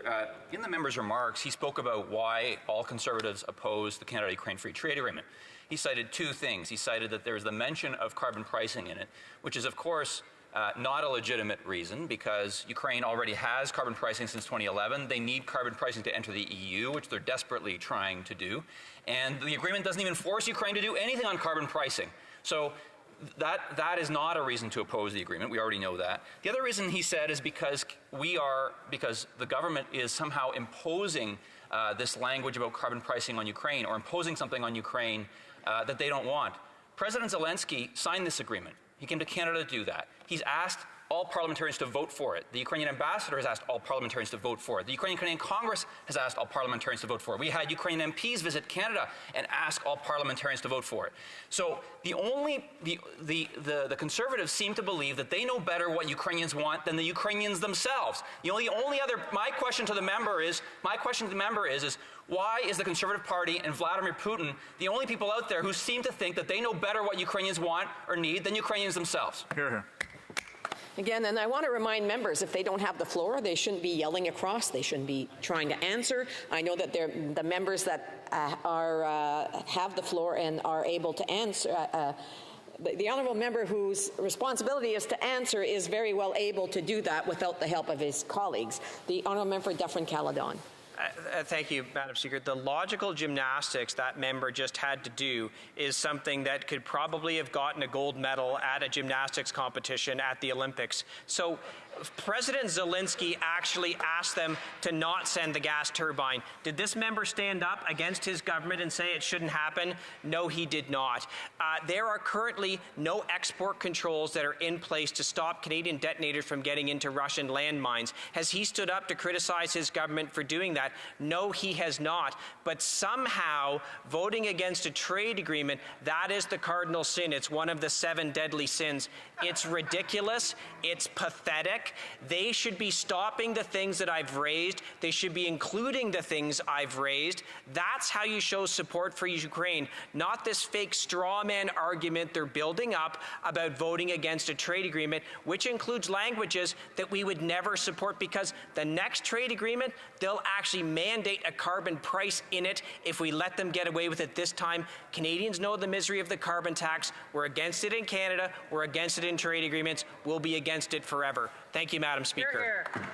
Speaker. In the member's remarks, he spoke about why all Conservatives oppose the Canada-Ukraine Free Trade Agreement. He cited two things. He cited that there's the mention of carbon pricing in it, which is, of course, not a legitimate reason because Ukraine already has carbon pricing since 2011. They need carbon pricing to enter the EU, which they're desperately trying to do. And the agreement doesn't even force Ukraine to do anything on carbon pricing. So that is not a reason to oppose the agreement. We already know that. The other reason he said is because the government is somehow imposing this language about carbon pricing on Ukraine or imposing something on Ukraine that they don't want. President Zelensky signed this agreement. He came to Canada to do that. He's asked all parliamentarians to vote for it. The Ukrainian ambassador has asked all parliamentarians to vote for it. The Ukrainian Canadian Congress has asked all parliamentarians to vote for it. We had Ukrainian MPs visit Canada and ask all parliamentarians to vote for it. So the Conservatives seem to believe that they know better what Ukrainians want than the Ukrainians themselves. My question to the member is why is the Conservative Party and Vladimir Putin the only people out there who seem to think that they know better what Ukrainians want or need than Ukrainians themselves? Hear, hear. Again, and I want to remind members, if they don't have the floor, they shouldn't be yelling across. They shouldn't be trying to answer. I know that the members that have the floor and are able to answer. The honourable member whose responsibility is to answer is very well able to do that without the help of his colleagues. The honourable member for Dufferin-Caledon. Thank you, Madam Speaker. The logical gymnastics that member just had to do is something that could probably have gotten a gold medal at a gymnastics competition at the Olympics. So President Zelensky actually asked them to not send the gas turbine. Did this member stand up against his government and say it shouldn't happen? No, he did not. There are currently no export controls that are in place to stop Canadian detonators from getting into Russian landmines. Has he stood up to criticize his government for doing that? No, he has not. But somehow, voting against a trade agreement, that is the cardinal sin. It's one of the 7 deadly sins. It's ridiculous. It's pathetic. They should be stopping the things that I've raised. They should be including the things I've raised. That's how you show support for Ukraine, not this fake straw man argument they're building up about voting against a trade agreement, which includes languages that we would never support because the next trade agreement, they'll actually mandate a carbon price in it if we let them get away with it this time. Canadians know the misery of the carbon tax. We're against it in Canada. We're against it in trade agreements. We'll be against it forever. Thank you, Madam Speaker. Hear, hear.